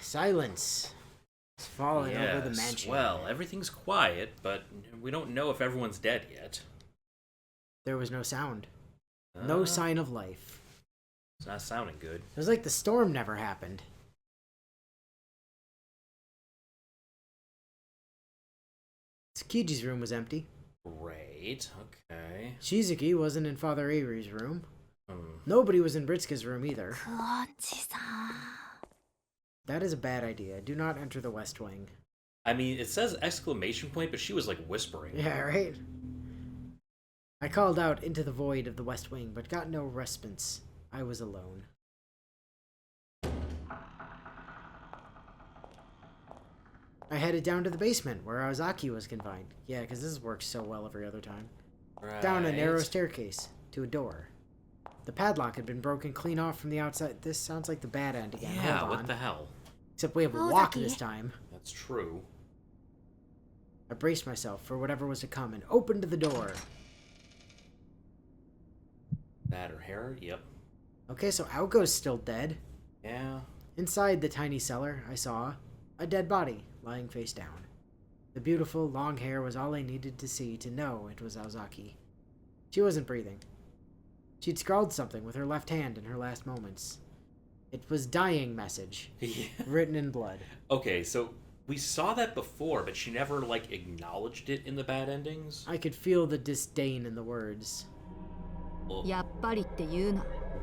Silence is falling over the mansion. Well, everything's quiet, but we don't know if everyone's dead yet. There was no sound. No sign of life. It's not sounding good. It was like the storm never happened. Tsukiji's room was empty. Great, okay. Shizuki wasn't in Father Avery's room. Nobody was in Britsuka's room either. That is a bad idea. Do not enter the West Wing. I mean, it says exclamation point, but she was like whispering. Yeah, right? I called out into the void of the West Wing, but got no response. I was alone. I headed down to the basement, where Ozaki was confined. Yeah, because this works so well every other time. Right. Down a narrow staircase, to a door. The padlock had been broken clean off from the outside. This sounds like the bad end again. Yeah, Hold on. what the hell? Except we have a walk this time. That's true. I braced myself for whatever was to come and opened the door. That or hair? Yep. Okay, so Aoko's still dead. Yeah. Inside the tiny cellar, I saw a dead body lying face down. The beautiful, long hair was all I needed to see to know it was Ozaki. She wasn't breathing. She'd scrawled something with her left hand in her last moments. It was dying message, written in blood. Okay, so we saw that before, but she never, like, acknowledged it in the bad endings? I could feel the disdain in the words.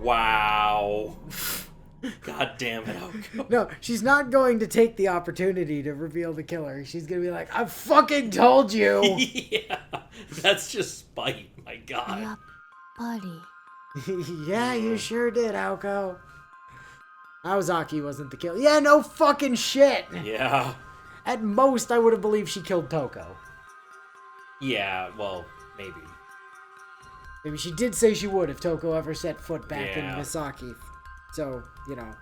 Wow. God damn it, Aoko. No, she's not going to take the opportunity to reveal the killer. She's going to be like, I fucking told you! Yeah, that's just spite, my god. Yeah, you sure did, Aoko. Aozaki wasn't the killer. Yeah, no fucking shit! Yeah. At most, I would have believed she killed Toko. Yeah, well, maybe. Maybe she did say she would if Toko ever set foot back in Misaki. So, you know.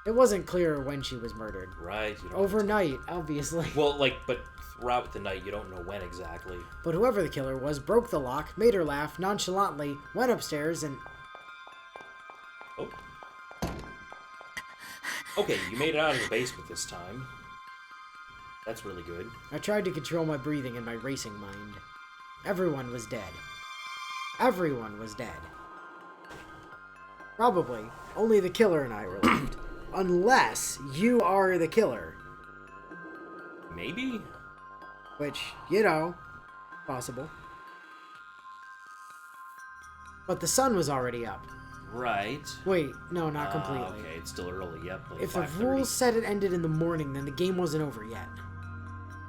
It wasn't clear when she was murdered. Right. Overnight, obviously. Well, like, but throughout the night, you don't know when exactly. But whoever the killer was broke the lock, made her laugh nonchalantly, went upstairs, and... Oh. Okay, you made it out of the basement this time. That's really good. I tried to control my breathing and my racing mind. Everyone was dead. Everyone was dead. Probably only the killer and I were left. Unless you are the killer. Maybe? Which, you know, possible. But the sun was already up. Right. Wait, no, not completely. Okay, it's still early, yep. Like if the 5:30. rules said it ended in the morning, then the game wasn't over yet.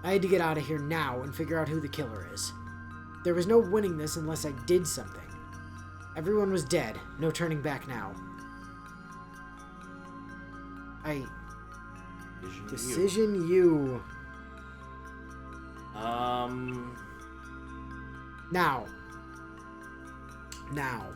I had to get out of here now and figure out who the killer is. There was no winning this unless I did something. Everyone was dead. No turning back now. Decision you. Now.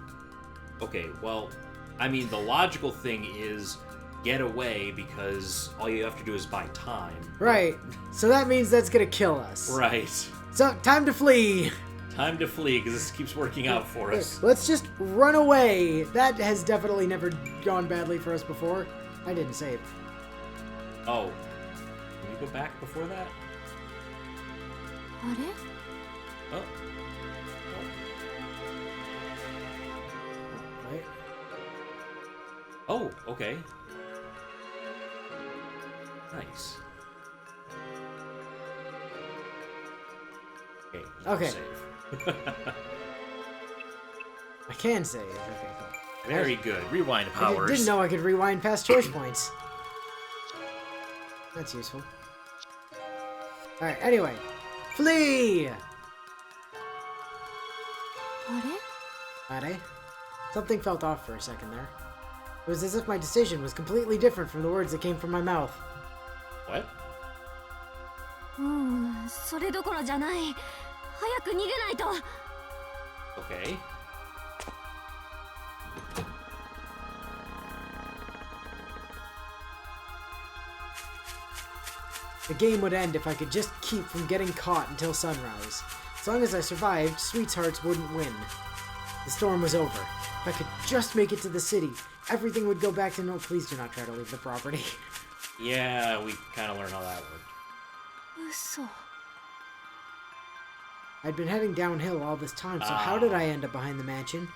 Okay, well, I mean, the logical thing is get away because all you have to do is buy time. Right. So that means that's gonna kill us. Right. So, time to flee. Time to flee, because this keeps working out for us. Let's just run away. That has definitely never gone badly for us before. I didn't save. Oh. Can we go back before that? Oh. Wait. Oh, okay. Nice. Okay. Save. I can save. Okay, cool. Very good. Rewind powers. I didn't know I could rewind past choice points. That's useful. Alright, anyway. Flee! Are? Something felt off for a second there. It was as if my decision was completely different from the words that came from my mouth. What? Okay. The game would end if I could just keep from getting caught until sunrise. As long as I survived, Sweethearts wouldn't win. The storm was over. If I could just make it to the city, everything would go back to normal. Please do not try to leave the property. Yeah, we kind of learned how that worked. 嘘。 I'd been heading downhill all this time, so how did I end up behind the mansion?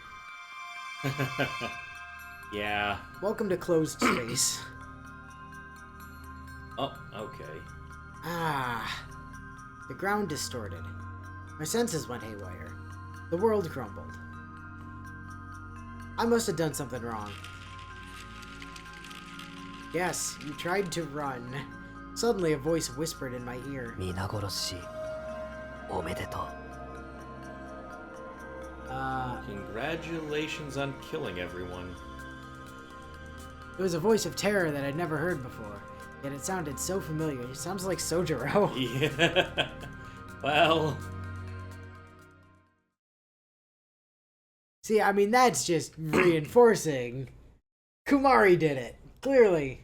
Yeah. Welcome to closed space. Oh, okay. Ah. The ground distorted. My senses went haywire. The world crumbled. I must have done something wrong. Yes, you tried to run. Suddenly a voice whispered in my ear. 皆殺しおめでとう。 Congratulations on killing everyone. It was a voice of terror that I'd never heard before, yet it sounded so familiar. It sounds like Sojiro. Yeah. Well. See, I mean, that's just reinforcing. Kumari did it, clearly.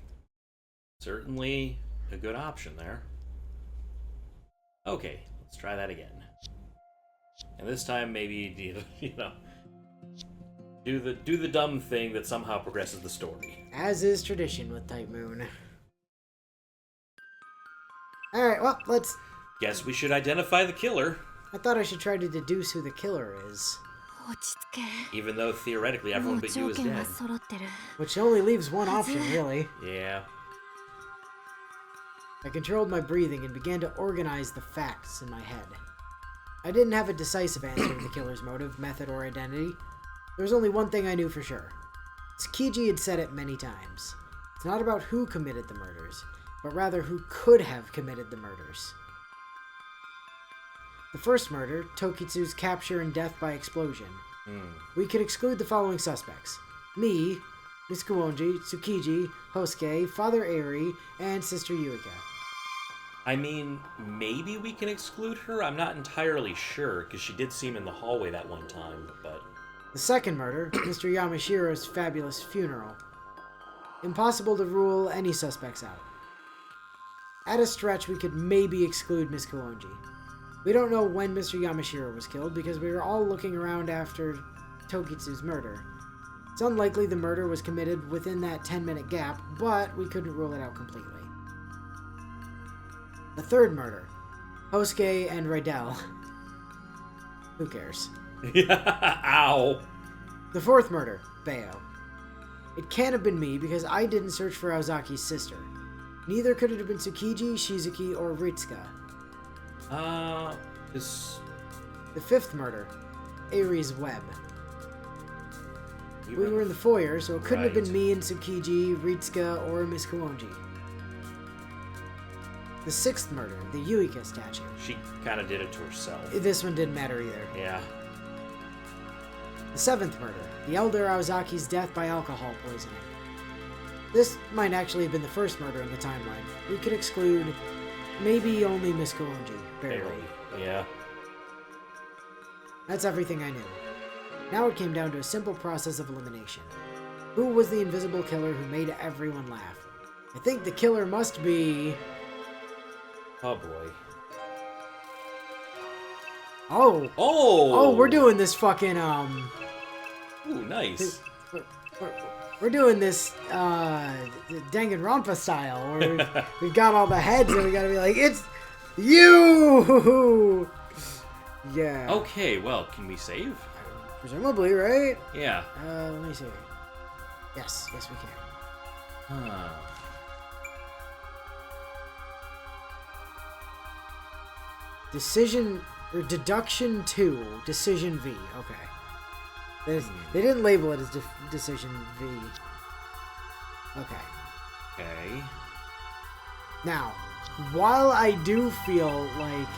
Certainly a good option there. Okay, let's try that again. And this time, maybe do the dumb thing that somehow progresses the story. As is tradition with Type Moon. Alright, well, let's... Guess we should identify the killer. I thought I should try to deduce who the killer is. 落ち着け。 Even though theoretically も everyone う but you 条 is 件は dead. 揃ってる。 Which only leaves one option, really. Yeah. I controlled my breathing and began to organize the facts in my head. I didn't have a decisive answer to the killer's motive, method, or identity. There was only one thing I knew for sure. Tsukiji had said it many times. It's not about who committed the murders, but rather who could have committed the murders. The first murder, Tokitsu's capture and death by explosion. We could exclude the following suspects. Me, Miss Kuonji, Tsukiji, Hosuke, Father Eri, and Sister Yuika. I mean, maybe we can exclude her? I'm not entirely sure, because she did see him in the hallway that one time, but... The second murder, Mr. Yamashiro's fabulous funeral. Impossible to rule any suspects out. At a stretch, we could maybe exclude Miss Kuonji. We don't know when Mr. Yamashiro was killed because we were all looking around after Tokitsu's murder. It's unlikely the murder was committed within that 10-minute gap, but we couldn't rule it out completely. The third murder, Hosuke and Raidel. Who cares? Ow! The fourth murder, Bayo. It can't have been me because I didn't search for Aozaki's sister. Neither could it have been Tsukiji, Shizuki, or Ritsuka. Is... The fifth murder, Ari's web. You We were in the foyer, so it couldn't have been Right. me and Tsukiji, Ritsuka, or Miss Kuonji. The sixth murder, the Yuika statue. She kind of did it to herself. This one didn't matter either. Yeah. The seventh murder, the elder Aozaki's death by alcohol poisoning. This might actually have been the first murder in the timeline. We could exclude maybe only Miss Kuonji, barely. Yeah. That's everything I knew. Now it came down to a simple process of elimination. Who was the invisible killer who made everyone laugh? I think the killer must be... Oh boy. Oh! Oh! Oh, we're doing this fucking, Ooh, nice. We're doing this, Danganronpa style, where we've got all the heads and we gotta be like, it's you! Yeah. Okay, well, can we save? Presumably, right? Yeah. Let me see. Yes, we can. Huh. Decision, or deduction 2, decision V. Okay. They didn't label it as decision V. Okay. Okay. Now, while I do feel like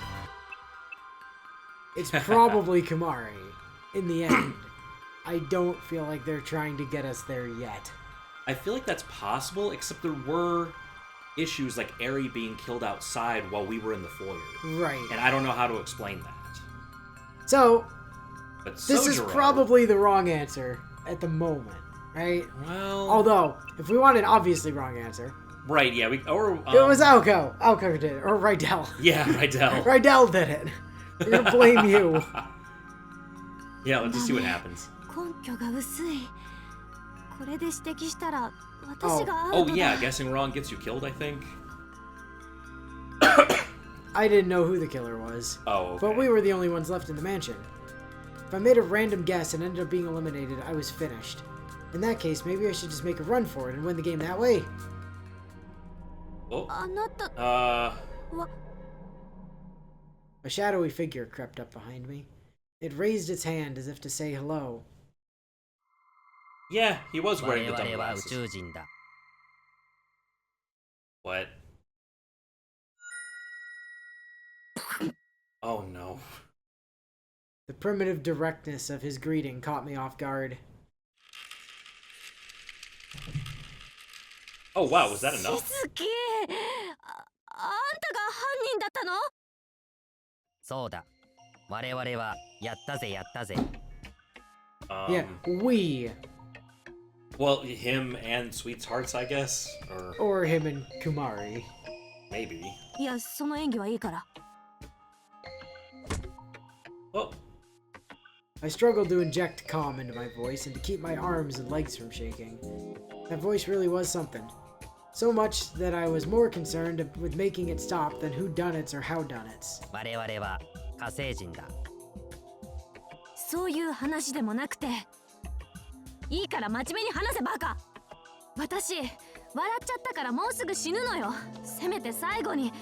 it's probably Kamari in the end, I don't feel like they're trying to get us there yet. I feel like that's possible, except there were issues like Eri being killed outside while we were in the foyer. Right. And I don't know how to explain that. So, But this is Sojiro- probably the wrong answer at the moment, right? Well... Although, if we want an obviously wrong answer, Right, yeah, we... Or, it was Aoko. Aoko did it. Or Raidel. Yeah, Raidel. Raidel did it. We're gonna blame you. Yeah, let's just see what happens. 根拠が薄い。これで指摘したら私がアウ Oh トだ。 yeah, guessing wrong gets you killed, I think. I didn't know who the killer was. Oh, okay. But we were the only ones left in the mansion. If I made a random guess and ended up being eliminated, I was finished. In that case, maybe I should just make a run for it and win the game that way. Oh. あなた Uh, A shadowy figure crept up behind me. It raised its hand as if to say hello. yeah, he was 我 wearing the 々 dumb は宇 glasses. 宙人だ。 What? Oh no. The primitive directness of his greeting caught me off guard. Oh wow, was that し enough? ずき、あんたが犯人だったの？そうだ。我々はやったぜやったぜ。Yeah, we. Well, him and Sweethearts, I guess, or Or him and Kumari. maybe. いや、その演技はいいから。 Oh, I struggled to inject calm into my voice and to keep my arms and legs from shaking. That voice really was something. So much that I was more concerned with making it stop than whodunits or howdunits. 我々は火星人だ。そういう話でもなくて、いいから真面目に話せバカ。私、笑っちゃったからもうすぐ死ぬのよ。せめて最後に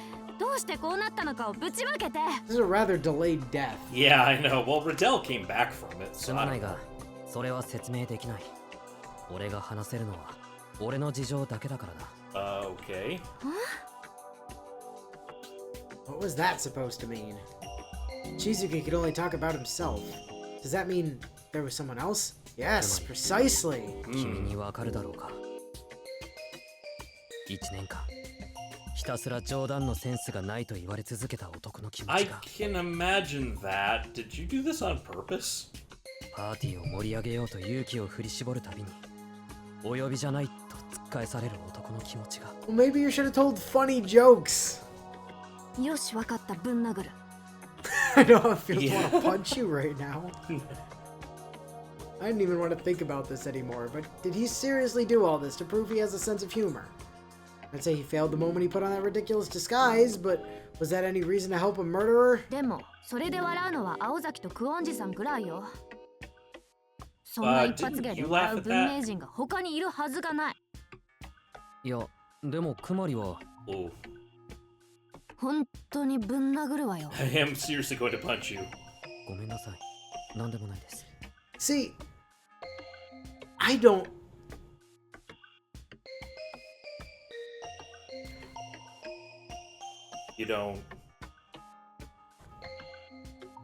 どうしてこうなったのかをぶちまけて。 This is a rather delayed death. yeah, I know. Well, Riddell came back from it, す so ま I ない don't が、それは説明できない。俺が話せるのは俺の事情だけだからだ。Okay. What was that supposed to mean? Shizuki could only talk about himself. Does that mean there was someone else? Yes, precisely. 君にわかるだろうか。1年間ひたすら冗談のセンスがないと言われ続けた男の気持 I ちが can imagine that. Did you do this on purpose? パーティーを盛り上げようと勇気を振り絞るたびにお呼びじゃないと突っ返される男の気持ちが Well, maybe you should have told funny jokes. よし、わかった、ぶん殴る。 I know how it feels to Yeah. want to punch you right now. I didn't even want to think about this anymore, but did he seriously do all this to prove he has a sense of humor? I'd say he failed the moment he put on that ridiculous disguise, but was that any reason to help a murderer? でも、それで笑うのは青崎とクオンジさんぐらいよ。そんな一発芸で笑う文明人が他にいるはずがない。いやでもクマリは Oh, 本当にぶん殴るわよ。 I am seriously going to punch you. ごめんなさいなんでもないです See, I don't. You don't.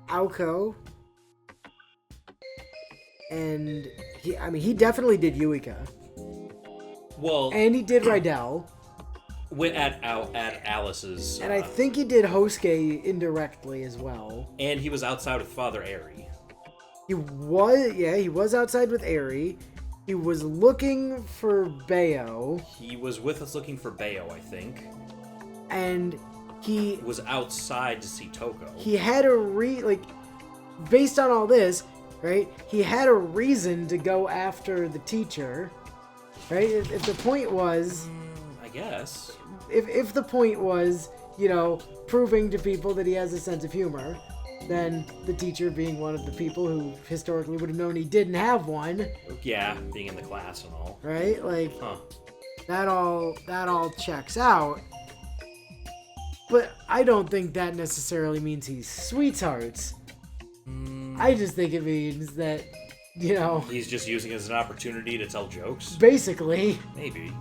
Aoko. And he definitely did Yuika. Well, And he did Rydell. at Alice's. And I think he did Hosuke indirectly as well. And he was outside with Father Airy. He was outside with Eri. He was looking for Bayo. He was with us looking for Bayo, I think. And he Was outside to see Toko. had a based on all this, right? He had a reason to go after the teacher, right? If the point was, I guess. if the point was, proving to people that he has a sense of humor, then the teacher being one of the people who historically would have known he didn't have one, Yeah, being in the class and all. right? Like Huh. that all checks out. But I don't think that necessarily means he's sweethearts. I just think it means that, He's just using it as an opportunity to tell jokes? basically, Maybe.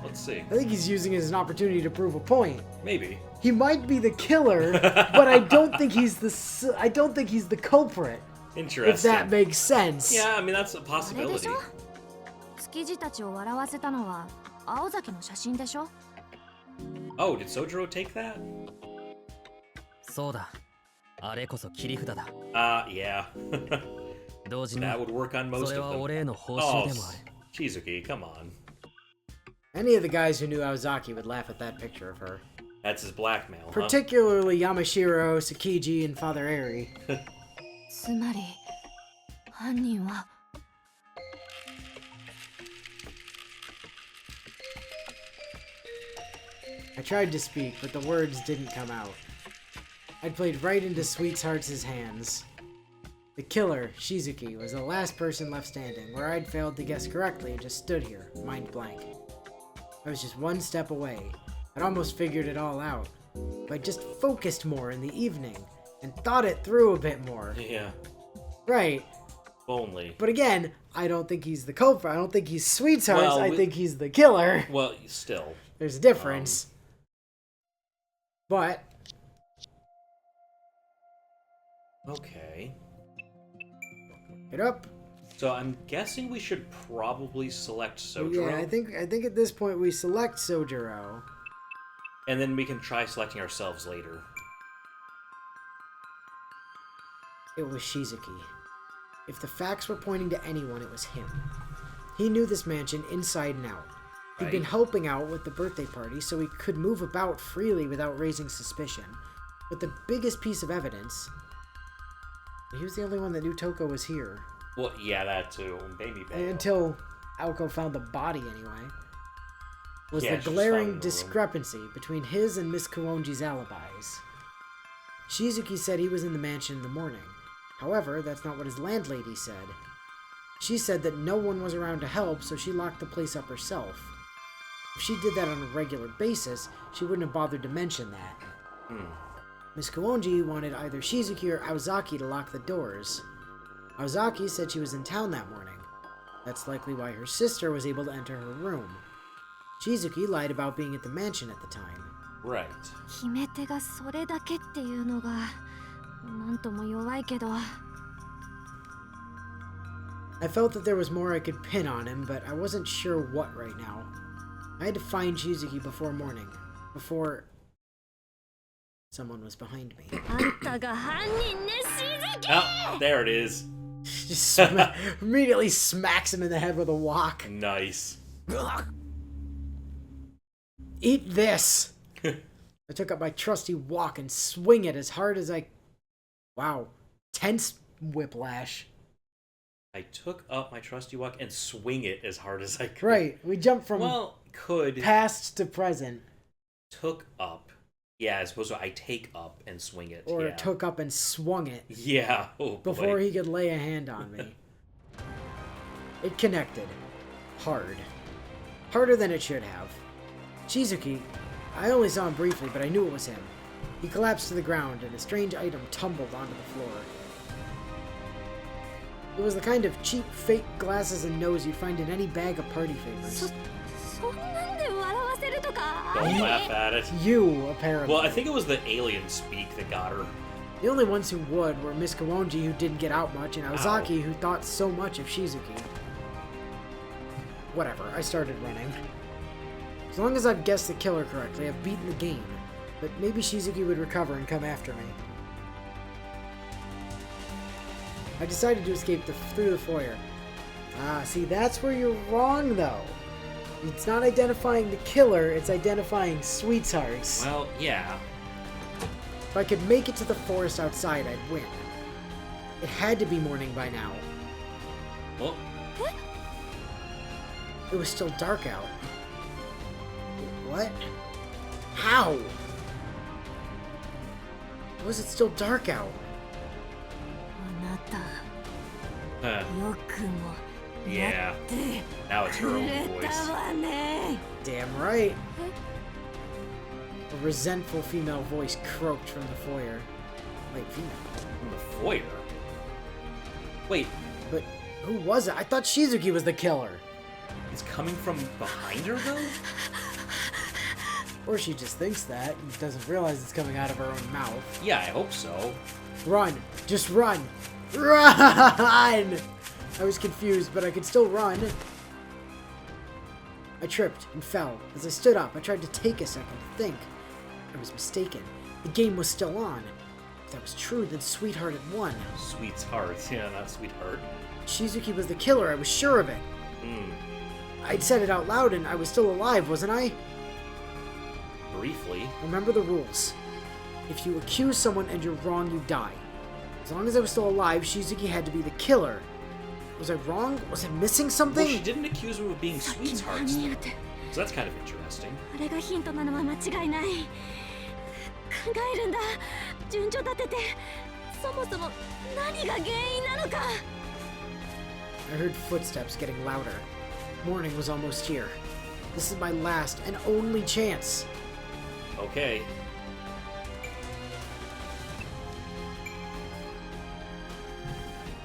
Let's see. I think he's using it as an opportunity to prove a point. Maybe. He might be the killer, but I don't think he's the culprit. Interesting. If that makes sense. Yeah, I mean, that's a あれで possibility. しょ？築地たちを笑わせたのは青崎の写真でしょ？ Oh, did Sojiro take that? そうだあれこそ切り札だ Yeah. 同時に That would work on most それ of は them. 俺への報 Oh, 酬でもある Shizuki, come on. Any of the guys who knew Aozaki would laugh at that picture of her. That's his blackmail, huh? Particularly Yamashiro, Tsukiji, and Father Eri. つまり犯人は I tried to speak, but the words didn't come out. I'd played right into Sweetheart's hands. The killer, Shizuki, was the last person left standing, where I'd failed to guess correctly and just stood here, mind blank. I was just one step away. I'd almost figured it all out. If I just focused more in the evening and thought it through a bit more. Yeah. Right. Only. But again, I don't think he's the culprit. I don't think he's Sweetheart's. Well, I think he's the killer. Well, still. There's a difference. But... Okay. Get up. So I'm guessing we should probably select Sojiro. Yeah, I think at this point we select Sojiro. And then we can try selecting ourselves later. It was Shizuki. If the facts were pointing to anyone, it was him. He knew this mansion inside and out. He'd been helping out with the birthday party so he could move about freely without raising suspicion. But the biggest piece of evidence... He was the only one that knew Toko was here. Well, yeah, that too. Maybe Until Aoko found the body, anyway. Was Yeah, the she just found it in glaring the room. discrepancy between his and Miss Kuonji's alibis. Shizuki said he was in the mansion in the morning. However, that's not what his landlady said. She said that no one was around to help, so she locked the place up herself. If she did that on a regular basis, she wouldn't have bothered to mention that. Miss Kuonji wanted either Shizuki or Aozaki to lock the doors. Aozaki said she was in town that morning. That's likely why her sister was able to enter her room. Shizuki lied about being at the mansion at the time. Right. 決め手がそれだけっていうのがなんとも弱いけど I felt that there was more I could pin on him, but I wasn't sure what right now. I had to find Shizuki before morning. Before... someone was behind me. あんたが犯人ねShizuki! Oh, there it is. Just immediately smacks him in the head with a wok. Nice. Eat this! I took up my trusty wok and swing it as hard as I... Wow. Tense whiplash. I took up my trusty wok and swing it as hard as I could. Right. We jumped from could. past to present. Took up. Yeah, as opposed to I take up and swing it. Or yeah. took up and swung it. Yeah. Oh, before boy. he could lay a hand on me. It connected. Hard. Harder than it should have. Shizuki, I only saw him briefly, but I knew it was him. He collapsed to the ground, and a strange item tumbled onto the floor. It was the kind of cheap fake glasses and nose you'd find in any bag of party favors. そんなんで笑わせるとか Don't laugh at it. You, apparently. Well, I think it was the alien speak that got her. The only ones who would were Miss Kuonji, who didn't get out much, and Aozaki, who thought so much of Shizuki. Whatever, I started running. As long as I've guessed the killer correctly, I've beaten the game. But maybe Shizuki would recover and come after me. I decided to escape through the foyer. Ah, see, that's where you're wrong, though. It's not identifying the killer, it's identifying Sweethearts. Well, yeah. If I could make it to the forest outside, I'd win. It had to be morning by now. Well, It was still dark out. What? How? Was it still dark out? あなた huh. よくも Yeah. って Now it's her く own れ voice. たわね Damn right. A resentful female voice croaked from the foyer. Wait, female? From the foyer? Wait, But who was it? I thought Shizuki was the killer. it's coming from behind her, though? Or she just thinks that and doesn't realize it's coming out of her own mouth. Yeah, I hope so. Run! Just run! Run! I was confused, but I could still run. I tripped and fell. As I stood up, I tried to take a second to think. I was mistaken. The game was still on. If that was true, then Sweetheart had won. Sweetheart. Yeah, not sweetheart. Shizuki was the killer, I was sure of it. I'd said it out loud and I was still alive, wasn't I? Briefly. Remember the rules. If you accuse someone and you're wrong, you die. As long as I was still alive, Shizuki had to be the killer. Was I wrong? Was I missing something? Well, she didn't accuse her of being さっきの犯 sweethearts. 人って So that's kind of interesting. あれがヒントなのは間違いない。考えるんだ。順序立てて、そもそも何が原因なのか。I heard footsteps getting louder. Morning was almost here. This is my last and only chance. Okay.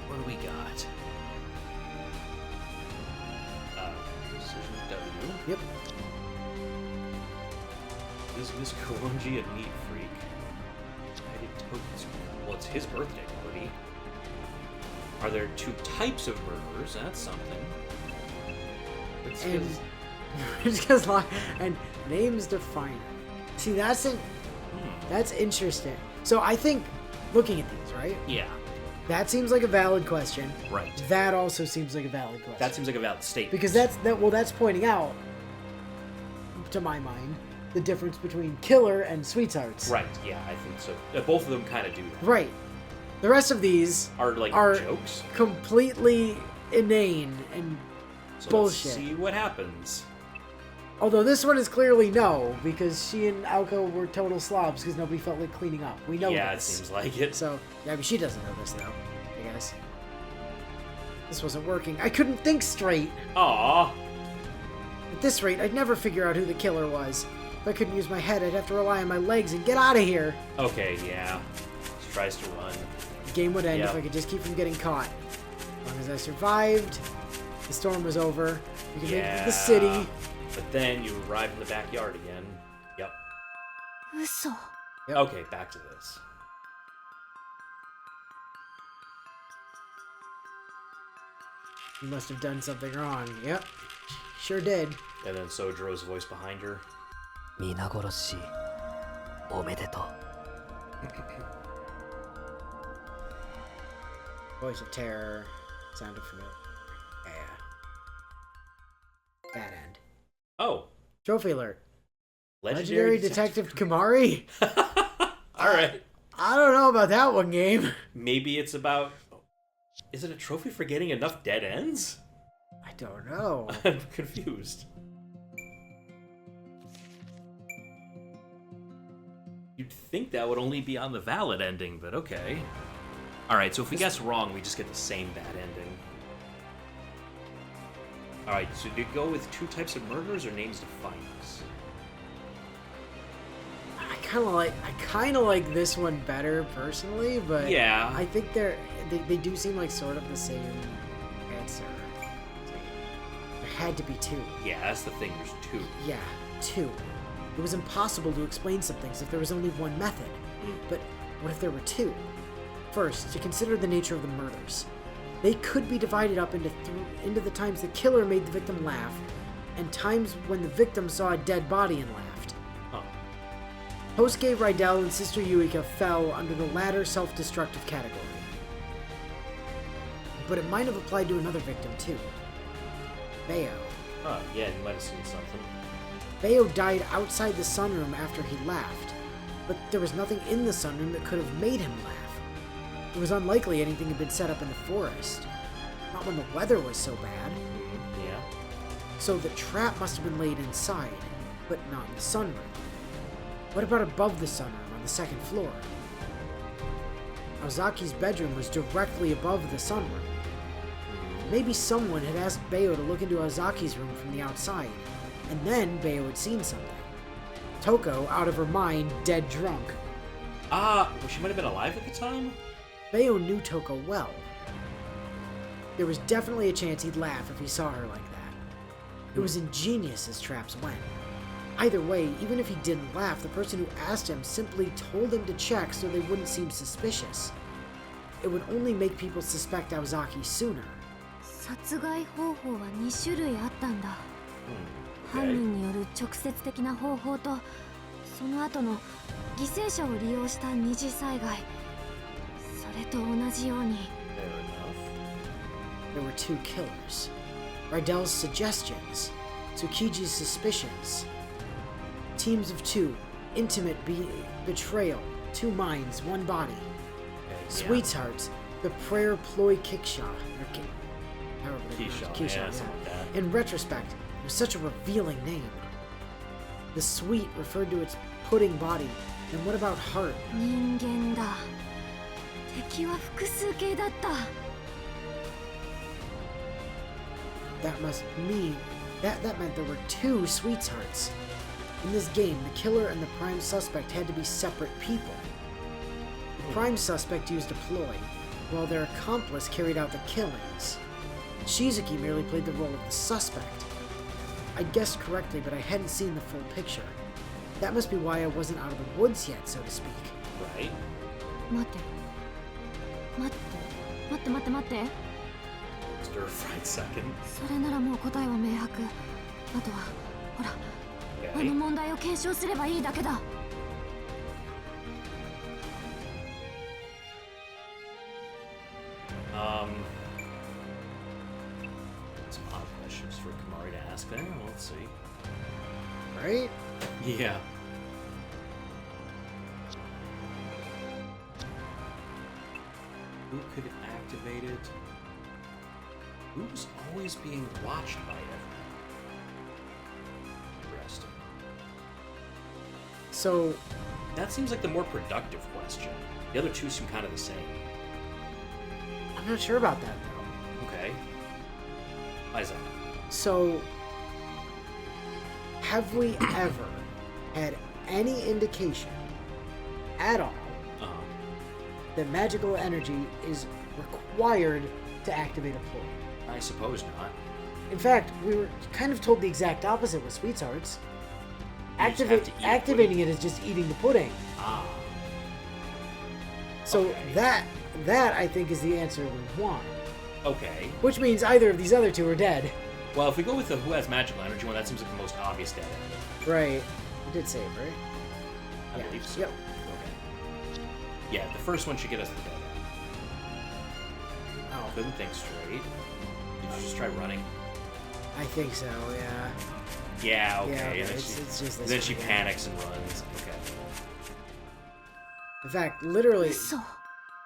What do we got? Precision W. Yep. Is Miss Kuronji a neat freak? Well, it's his birthday party. Are there 2 types of murderers? That's something. It's And because and names define. See, that's interesting. So I think looking at these, right? yeah, That seems like a valid question. right. That also seems like a valid question. That seems like a valid statement. because that's pointing out, to my mind, the difference between killer and sweethearts. Right, yeah, I think so. Both of them kind of do that. Right. The rest of these Are like are jokes. completely inane and So bullshit. Let's see what happens. although this one is clearly no, because she and Alko were total slobs because nobody felt like cleaning up. We know Yeah, this. it seems like it. So, yeah, I mean, she doesn't know this though, I guess. This wasn't working. I couldn't think straight. Aw. At this rate, I'd never figure out who the killer was. If I couldn't use my head, I'd have to rely on my legs and get out of here. Okay, yeah. She tries to run. The game would end Yep. if I could just keep from getting caught. As long as I survived, the storm was over. We could make it to the city. But then you arrive in the backyard again. Yep. 嘘。 Yep. Okay, back to this. You must have done something wrong. Yep. Sure did. And then Sojiro's voice behind her. 皆殺しおめでとう Voice of terror. Sounded familiar. Yeah. Bad end. Oh, Trophy alert. legendary Detective Kamari? Alright. I don't know about that one, game. Maybe it's about... Is it a trophy for getting enough dead ends? I don't know. I'm confused. You'd think that would only be on the valid ending, but okay. Alright, so if we guess wrong, we just get the same bad ending. Alright, so did it go with 2 types of murders or names define us? I kind of like this one better personally, but Yeah. I think they do seem like sort of the same answer. There had to be 2. Yeah, that's the thing, there's 2. Yeah, 2. It was impossible to explain some things if there was only one method. But what if there were 2? First, to consider the nature of the murders. They could be divided up into the times the killer made the victim laugh, and times when the victim saw a dead body and laughed. Huh. Hosuke, Rydell, and Sister Yuika fell under the latter self-destructive category. But it might have applied to another victim too. Bayo. Huh, yeah, you might have seen something. Bayo died outside the sunroom after he laughed, but there was nothing in the sunroom that could have made him laugh. It was unlikely anything had been set up in the forest. Not when the weather was so bad. Yeah. So the trap must have been laid inside, but not in the sunroom. What about above the sunroom on the 2nd floor? Aozaki's bedroom was directly above the sunroom. Maybe someone had asked Bayo to look into Aozaki's room from the outside, and then Bayo had seen something. Toko, out of her mind, dead drunk. Well, she might have been alive at the time? Bayo knew Toko well. There was definitely a chance he'd laugh if he saw her like that. It was ingenious as traps went. Either way, even if he didn't laugh, the person who asked him simply told him to check so they wouldn't seem suspicious. It would only make people suspect Aozaki sooner. 殺害方法は2種類あったんだ。 Okay. 犯人による直接的な方法と、その後の犠牲者を利用した二次災害。それと同じように。 Fair enough. There were 2 killers. Rydell's suggestions, Tsukiji's suspicions. Teams of 2, intimate betrayal, 2 minds, 1 body. Okay, yeah. Sweethearts, the prayer ploy kickshaw. Keyshaw, yeah, something like that. In retrospect, was such a revealing name. The sweet referred to its pudding body. And what about heart? 人間だ。敵は複数形だった。 That must mean that meant there were two sweethearts. In this game, the killer and the prime suspect had to be separate people. The prime suspect used a ploy, while their accomplice carried out the killings. Shizuki merely played the role of the suspect. I guessed correctly, but I hadn't seen the full picture. That must be why I wasn't out of the woods yet, so to speak. Right? 待って。待って。待って待って待って。 Stir fried second. それならもう答えは明白。あとは、ほら、あの問題を検証すればいいだけだ。Some odd questions for Kamari to ask there. Well, let's see. Right? Yeah. Who could activate it? Who's always being watched by everyone? Interesting. So, That seems like the more productive question. The other two seem kind of the same. I'm not sure about that, though. Okay. Why is that? So, have we ever had any indication at all Uh-huh. that magical energy is required to activate a ploy? I suppose not. In fact, we were kind of told the exact opposite with Sweethearts. You just have to eat Activating pudding. it is just eating the pudding. Ah. So Okay. that I think is the answer we want. Okay. Which means either of these other two are dead. Well, if we go with the who has magical energy one, that seems like the most obvious dead end. Right. I did say it, right? I Yeah. believe so. Yep. Okay. Yeah, the first one should get us the dead end. Oh, Couldn't think straight. Did you just try running? I think so, yeah. Yeah, okay. Yeah, okay, And then it's just this then she one, yeah. panics and runs. Okay. In fact, literally 嘘。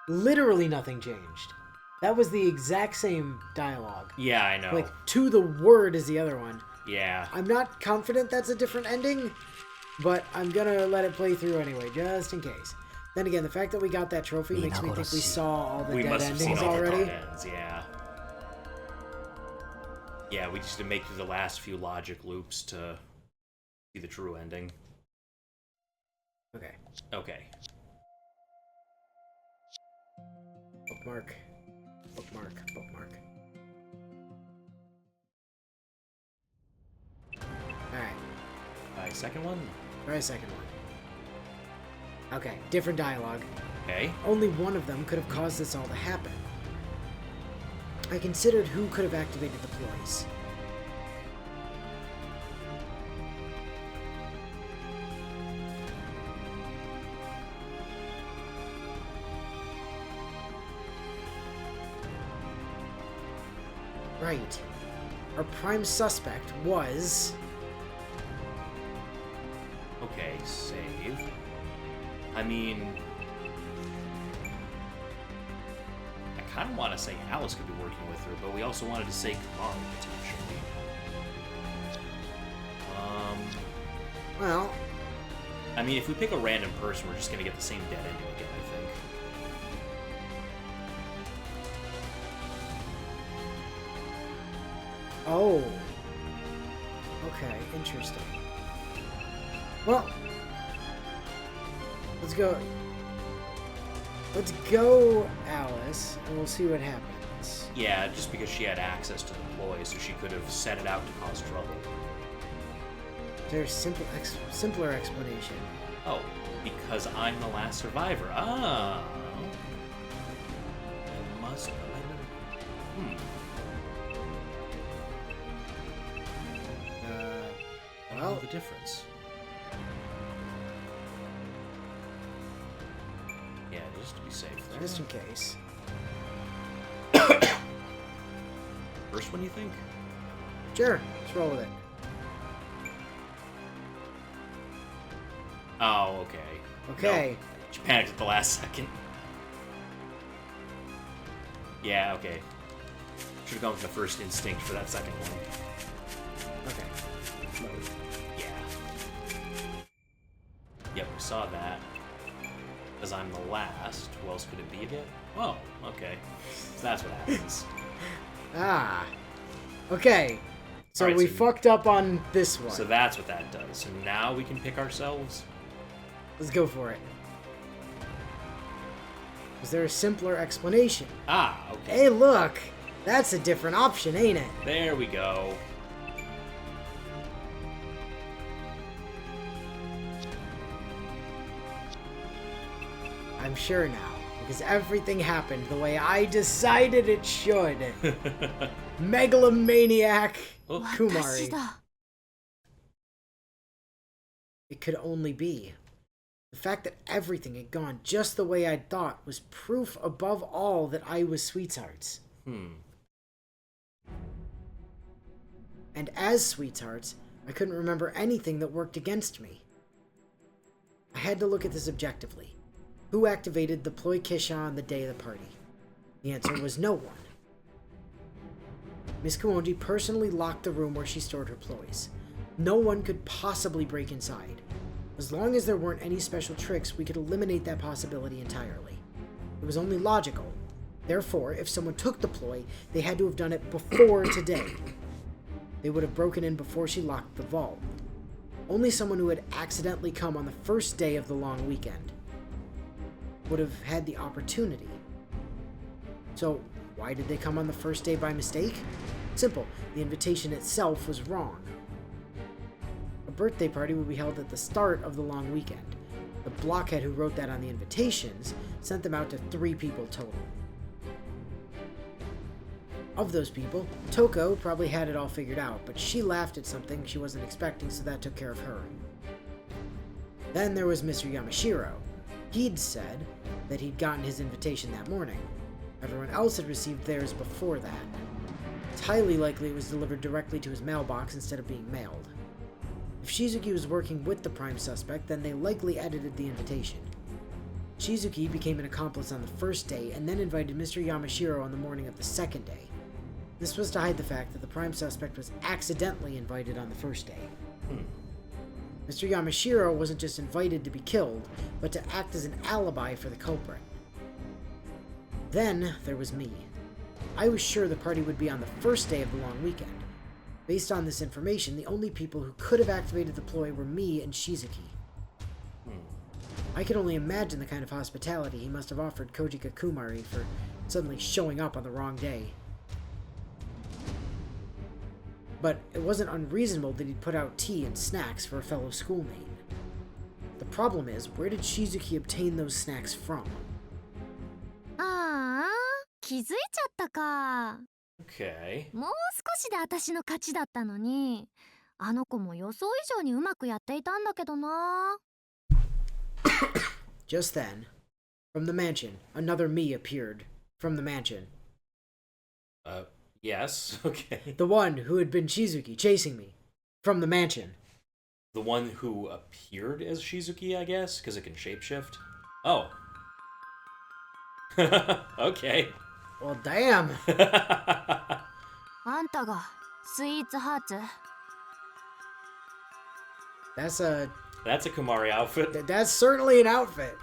literally nothing changed. That was the exact same dialogue. Yeah, I know. Like, to the word is the other one. Yeah. I'm not confident that's a different ending, but I'm gonna let it play through anyway, just in case. Then again, the fact that we got that trophy makes me think we saw all the We dead must have seen endings all already. the dead ends, yeah. Yeah, we just had to make through the last few logic loops to see the true ending. Okay. Okay. Bookmark. Bookmark. Bookmark. Alright. Second one? Try a second one. Okay, different dialogue. Okay. Only one of them could have caused this all to happen. I considered who could have activated the ploys. Right. Our prime suspect was... Okay, save. I mean... I kind of want to say Alice could be working with her, but we also wanted to say Kamari, potentially. Well, I mean, if we pick a random person, we're just going to get the same dead ending again, I think. oh. Okay, interesting. Well, let's go. Let's go, Alice, and we'll see what happens. Yeah, just because she had access to the ploy, so she could have set it out to cause trouble. There's simpler explanation. Oh, because I'm the last survivor. Ah. I must... I don't know Well, the difference. Yeah, just to be safe there. just in case. First one, you think? Sure, let's roll with it. Oh, okay. Okay. No, she panicked at the last second. Yeah, okay. Should have gone with the first instinct for that second one. Okay. mode. Yeah. Yep, we saw that. Because I'm the last. Who else could it be again? Oh, okay. So that's what happens. Ah. Okay. So Alright, we so- fucked up on this one. So that's what that does. So now we can pick ourselves. Let's go for it. Is there a simpler explanation? Ah, okay. Hey, look! That's a different option, ain't it? There we go. I'm sure now, because everything happened the way I decided it should. Megalomaniac Oh. 私 Kumari. だ It could only be. The fact that everything had gone just the way I'd thought was proof above all that I was Sweethearts. And as Sweethearts, I couldn't remember anything that worked against me. I had to look at this objectively. Who activated the Ploy Kisha on the day of the party? The answer was no one. Miss Kuonji personally locked the room where she stored her ploys. No one could possibly break inside. As long as there weren't any special tricks, we could eliminate that possibility entirely. It was only logical. Therefore, if someone took the ploy, they had to have done it before today. They would have broken in before she locked the vault. Only someone who had accidentally come on the first day of the long weekend would have had the opportunity. So, why did they come on the first day by mistake? Simple. The invitation itself was wrong. A birthday party would be held at the start of the long weekend. The blockhead who wrote that on the invitations sent them out to 3 people total. Of those people, Toko probably had it all figured out, but she laughed at something she wasn't expecting, so that took care of her. Then there was Mr. Yamashiro. He'd said that he'd gotten his invitation that morning. Everyone else had received theirs before that. It's highly likely it was delivered directly to his mailbox instead of being mailed. If Shizuki was working with the prime suspect, then they likely edited the invitation. Shizuki became an accomplice on the first day and then invited Mr. Yamashiro on the morning of the second day. This was to hide the fact that the prime suspect was accidentally invited on the first day. Mr. Yamashiro wasn't just invited to be killed, but to act as an alibi for the culprit. Then there was me. I was sure the party would be on the first day of the long weekend. Based on this information, the only people who could have activated the ploy were me and Shizuki. I could only imagine the kind of hospitality he must have offered Kojika Kumari for suddenly showing up on the wrong day. But it wasn't unreasonable that he'd put out tea and snacks for a fellow schoolmate. The problem is, where did Shizuki obtain those snacks from? ああ、気づいちゃったか。 Okay. もう少しで私の勝ちだったのに、あの子も予想以上にうまくやっていたんだけどな。 Just then, from the mansion, another me appeared. From the mansion. Yes. Okay. The one who had been Shizuki chasing me. From the mansion. The one who appeared as Shizuki, I guess, because it can shapeshift. Oh. Okay. Well, damn. あんたがスイーツハーツ。 That's a Kumari outfit. that's certainly an outfit.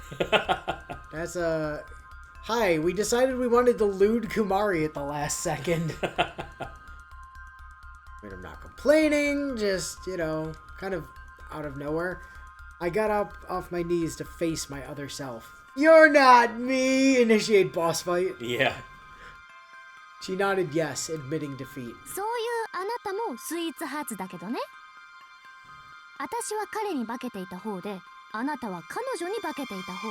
That's a... Hi, we decided we wanted to lewd Kumari at the last second. I mean, I'm not complaining, just, kind of out of nowhere. I got up off my knees to face my other self. You're not me! Initiate boss fight. Yeah. She nodded yes, admitting defeat. そういうあなたもスイーツハーツだけどね。私は彼に化けていた方で、あなたは彼女に化けていた方。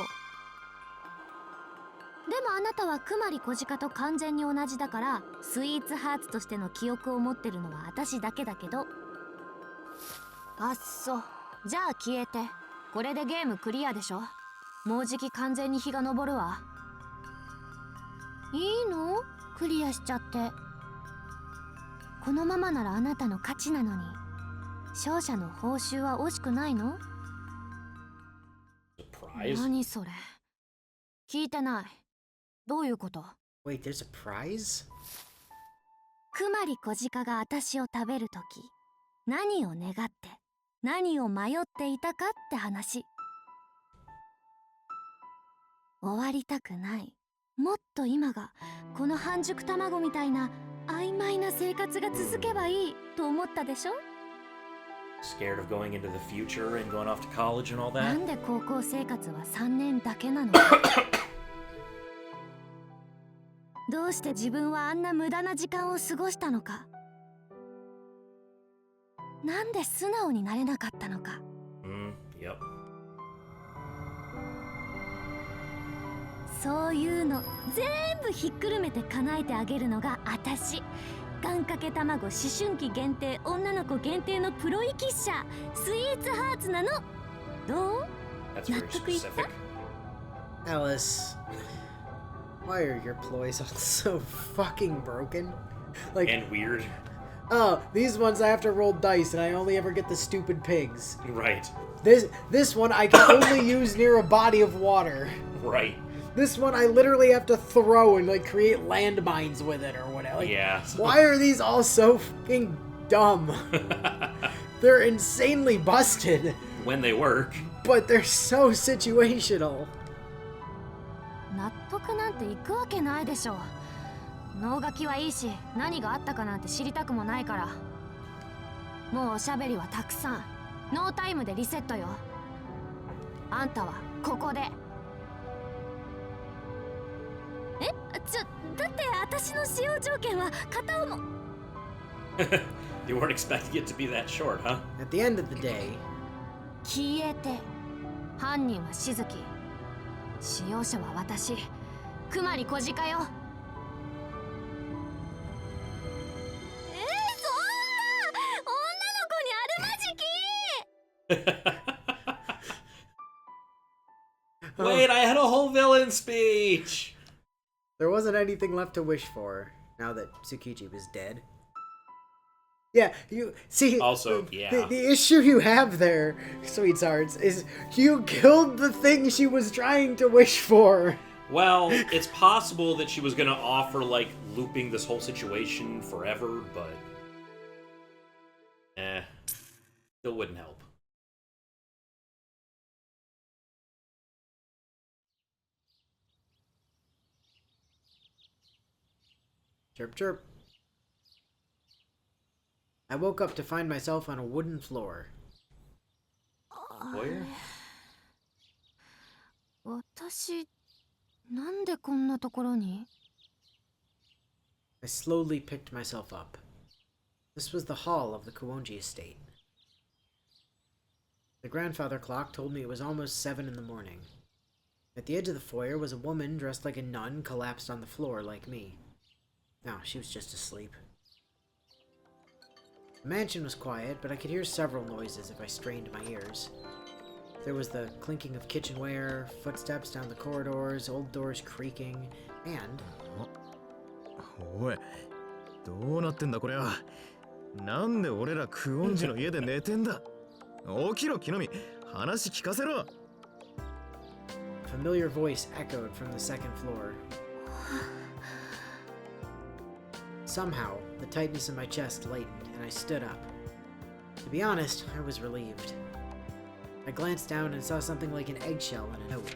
でもあなたはクマリ小鹿と完全に同じだから、スイーツハーツとしての記憶を持ってるのは私だけだけど。あっそ。じゃあ消えて。これでゲームクリアでしょ。もうじき完全に日が昇るわ。いいの？クリアしちゃって。このままならあなたの勝ちなのに。勝者の報酬は惜しくないの？ Surprise? 何それ？聞いてない。どういうこと？ Wait, there's a prize? クマリ小鹿が私を食べるとき、何を願って何を迷っていたかって話。終わりたくない、もっと今がこの半熟卵みたいな曖昧な生活が続けばいいと思ったでしょ。 Scared of going into the future and going off to college and all な that? んで高校生活は3年だけなのどうして自分はあんな無駄な時間を過ごしたのか。なんで素直になれなかったのか。 Yep. そういうの全部ひっくるめて叶えてあげるのが私、願掛け卵思春期限定女の子限定のプロイキッシャースイーツハーツなの。どう？ That's very 納得いった？ specific. Alice, why are your ploys all so fucking broken? Like, And weird. oh, these ones I have to roll dice and I only ever get the stupid pigs. Right. This one I can only use near a body of water. Right. This one I literally have to throw and like create landmines with it or whatever. Like, Yeah. why are these all so fucking dumb? They're insanely busted, When they work. but they're so situational. 納得なんていくわけないでしょ。脳書きはいいし、何があったかなんて知りたくもないから。もうおしゃべりはたくさん。ノータイムでリセットよ。あんたはここで。だって私の使用条件は片思。 You weren't expecting it to be that short, huh? At the end of the day, 消えて。犯人はしずき、使用者は私、くまり小鹿よ。そんな女の子にあるまじき。 Wait, I had a whole villain speech! there wasn't anything left to wish for now that Tsukiji was dead. Yeah, you see. Also, yeah. The issue you have there, sweethearts, is you killed the thing she was trying to wish for. Well, it's possible that she was gonna offer, like, looping this whole situation forever, but... still wouldn't help. Chirp, chirp. I woke up to find myself on a wooden floor. Where? 私、なんでこんなところに？ I slowly picked myself up. This was the hall of the Kuonji estate. The grandfather clock told me it was almost 7 in the morning. At the edge of the foyer was a woman dressed like a nun collapsed on the floor like me. No, she was just asleep. The mansion was quiet, but I could hear several noises if I strained my ears. There was the clinking of kitchenware, footsteps down the corridors, old doors creaking, and... おい、どうなってんだこりゃ。なんで俺らクオンジの家で寝てんだ。起きろ木の実、話聞かせろ。A familiar voice echoed from the second floor. Somehow, the tightness in my chest lightened, and I stood up. To be honest, I was relieved. I glanced down and saw something like an eggshell and a note.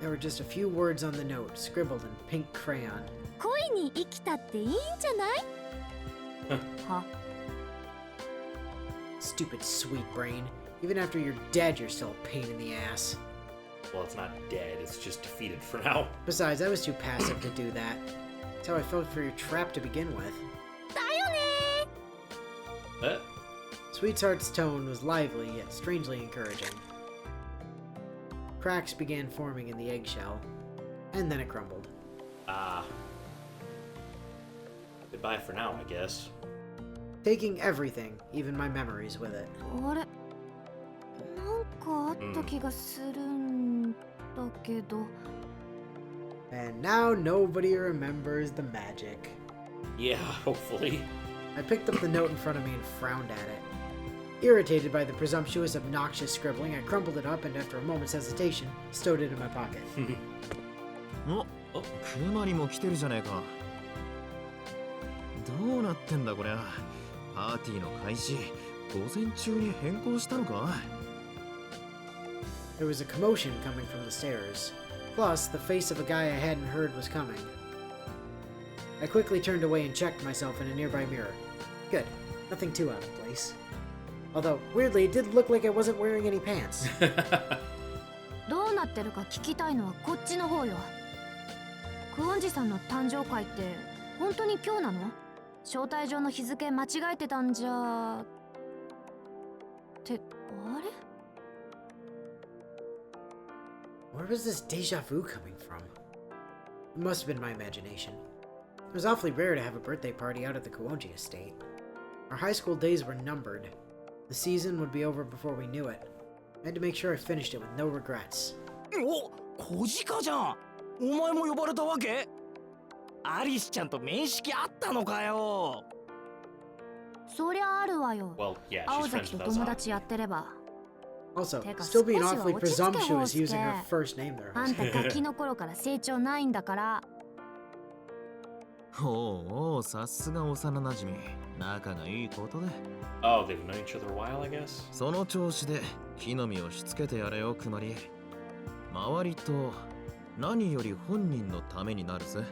There were just a few words on the note, scribbled in pink crayon. 恋に生きたっていいんじゃない？は？ Stupid sweet brain. Even after you're dead, you're still a pain in the ass. Well, it's not dead, it's just defeated for now. Besides, I was too passive to do that. That's how I felt for your trap to begin with. だよね。 Sweetheart's tone was lively yet strangely encouraging. Cracks began forming in the eggshell, and then it crumbled. Goodbye for now, I guess. Taking everything, even my memories with it. あれ？なんかあった気がするんだけど。And now nobody remembers the magic. Yeah, hopefully. I picked up the note in front of me and frowned at it. Irritated by the presumptuous, obnoxious scribbling, I crumpled it up and after a moment's hesitation, stowed it in my pocket. お、クマリも来てるじゃねえか。どうなってんだこりゃ。パーティーの開始午前中に変更したのか？ There was a commotion coming from the stairs. Plus, the face of a guy I hadn't heard was coming. I quickly turned away and checked myself in a nearby mirror. Good. Nothing too out of place. Although, weirdly, it did look like I wasn't wearing any pants. どうなってるか聞きたいのはこっちの方よ。クオンジさんの誕生会って本当に今日なの？招待状の日付間違えてたんじゃってあれ？ Where was this deja vu coming from? It must have been my imagination. It was awfully rare to have a birthday party out at the Kuonji estate. Our high school days were numbered. The season would be over before we knew it. I had to make sure I finished it with no regrets. お、小鹿じゃん。お前も呼ばれたわけ？アリスちゃんと面識あったのかよ。そりゃあるわよ。 Well, yeah, 青 she's friends 崎と with 友 Ozaki. 達やってれば。 Also, Take a still being special awfully presumptuous Ochitsuke using her first name there. あんたガキの頃から成長ないんだから。おうおう、さすが幼なじみ。仲がいいことで。 Oh, they've known each other a while, I guess. その調子で木の実をしつけてやれよ、くまり。周りと何より本人のためになるぜ。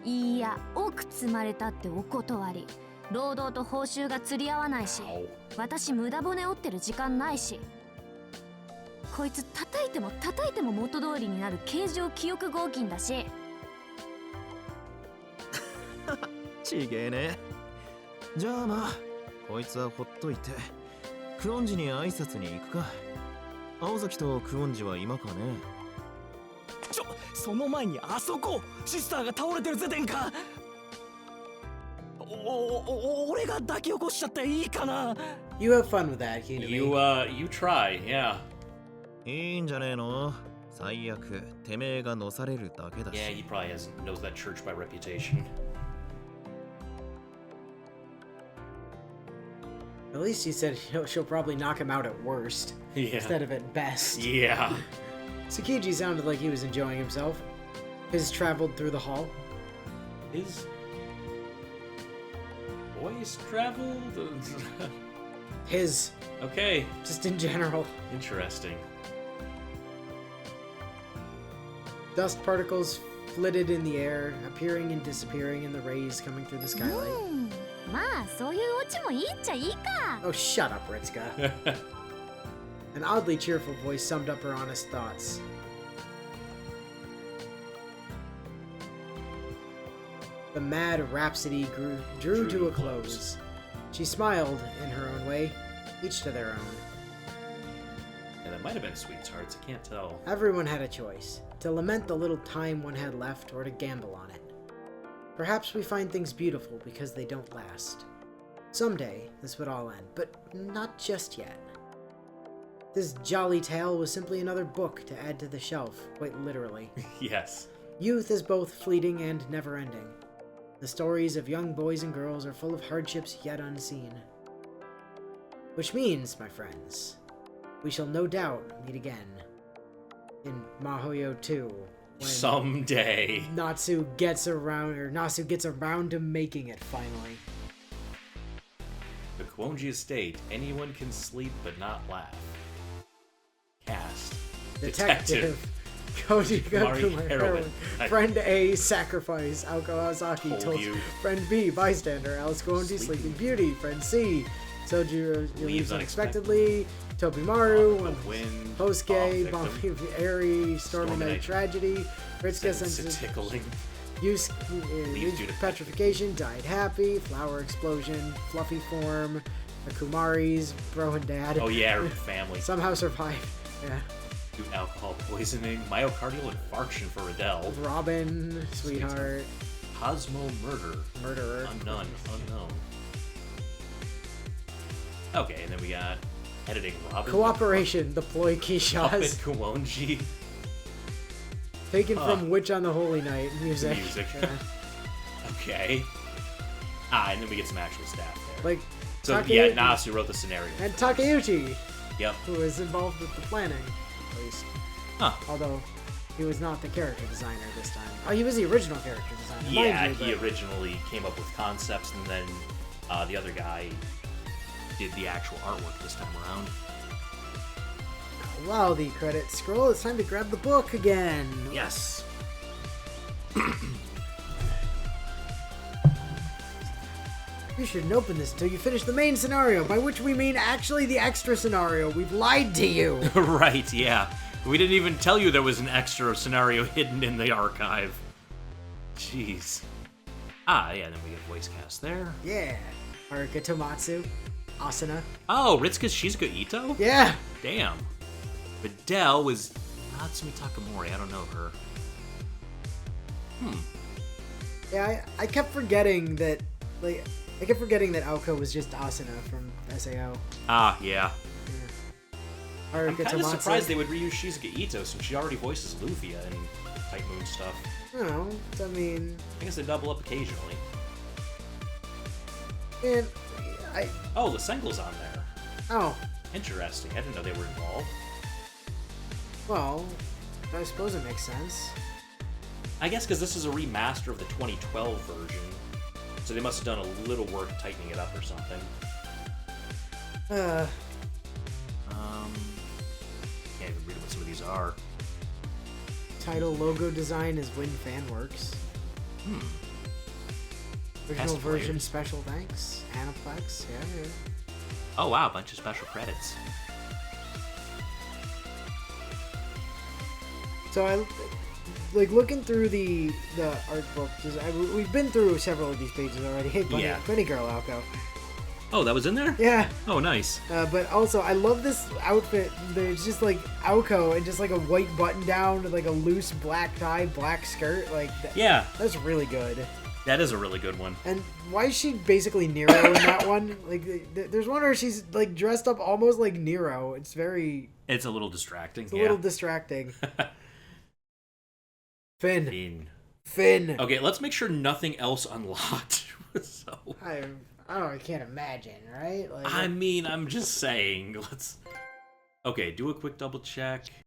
いや、奥積まれたってお断り。労働と報酬が釣り合わないし、 Ow. 私無駄骨折ってる時間ないし。こいつ叩いても叩いても元通りになる形状記憶合金だし。ちげえね。じゃあまあ、こいつはほっといて、クオンジに挨拶に行くか。青崎とクオンジは今かね。その前にあそこシスターが倒れてるぜでんか。俺が抱き起こしちゃっていいかな。 You have fun with that, Hinami. You try, yeah. いいんじゃねえの。最悪、てめえがのされるだけだし。 Yeah, he probably knows that church by reputation. At least he said she'll probably knock him out at worst, Yeah. instead of at best. Yeah. Tsukiji sounded like he was enjoying himself. His traveled through the hall. His voice traveled? His, Okay, just in general. interesting. Dust particles flitted in the air, appearing and disappearing in the rays coming through the う skylight. ん、まあそういうオチもいいっちゃいいか。 Oh, shut up, Ritsuka. An oddly cheerful voice summed up her honest thoughts. The mad rhapsody drew to a close. She smiled in her own way, each to their own. And it might have been Sweethearts, I can't tell. Everyone had a choice, to lament the little time one had left or to gamble on it. Perhaps we find things beautiful because they don't last. Someday, this would all end, but not just yet. This jolly tale was simply another book to add to the shelf, quite literally. Yes. Youth is both fleeting and never-ending. The stories of young boys and girls are full of hardships yet unseen. Which means, my friends, we shall no doubt meet again in Mahoyo 2 when Someday. Nasu gets around to making it finally. The Kuonji Estate. Anyone can sleep but not laugh. Cast. Detective. Koji Mari Gaku, heroine. Friend A, sacrifice. Aoko Azaki Told you. Friend B, bystander. Alice Kuonji, Sleeping Beauty. Friend C, Soju leaves unexpectedly. Tobimaru, The wind. Posuke, Bomb Bomb victim. Airy, Stormy Night Tragedy. Ritsuka Sense senses tickling. use Leaves due to petrification, died happy, flower explosion, fluffy form, the Kumaris, bro and dad. Oh yeah, her family. Somehow survived. Yeah. Due to alcohol poisoning. Myocardial infarction for Riddell. Robin, sweetheart, Cosmo murder. murderer. Unknown. Okay, and then we got editing Robin. Cooperation, the ploy Puppet Kishas. Kuonji. Taken from Witch on the Holy Night music. Music. Yeah. Okay. And then we get some actual staff there. Like, So Take- yeah, Nasu wrote the scenario. and Takeuchi, Yep. who was involved with the planning, at least. Huh. Although, he was not the character designer this time. Oh, he was the original character designer. Yeah, mind you, he but originally came up with concepts and then The other guy did the actual artwork this time around. Wow, the credits scroll. It's time to grab the book again. Yes. You shouldn't open this until you finish the main scenario, by which we mean actually the extra scenario. We've lied to you. Right, yeah. We didn't even tell you there was an extra scenario hidden in the archive. Jeez. Ah, yeah, then we get voice cast there. Yeah. Haruka Tomatsu. Asuna. Oh, Ritsuka Shizuka Ito? Yeah. Damn. Videl was Natsumi Takamori. I don't know her. Yeah, I kept forgetting that, like, Aoko was just Asuna from SAO. Ah, yeah. Haruka I'm kind of Tomatsu. surprised they would reuse Shizuka Ito since she already voices Lufia in Type Moon stuff. No, I mean, I guess they double up occasionally. man, Oh, Lasengle's on there. oh, Interesting. I didn't know they were involved. well, I suppose it makes sense. I guess because this is a remaster of the 2012 version, so they must have done a little work tightening it up or something. Can't even read what some of these are. Title logo design is Win Fanworks. Original Past version players. special thanks. Aniplex, yeah. Oh wow, a bunch of special credits. So I like looking through the art book. We've been through several of these pages already. Hey, Bunny Girl Alco. Oh, that was in there? Yeah. Oh, nice. But also, I love this outfit. There's just like Aoko and just like a white button down, like a loose black tie, black skirt. Like, Yeah, that's really good. that is a really good one. And why is she basically Nero in that one? Like, there's one where she's like dressed up almost like Nero. It's It's a little distracting. a little distracting. Finn. Finn. Okay, let's make sure nothing else unlocked. So, I can't imagine, right? Like, I mean, I'm just saying. Okay, do a quick double check.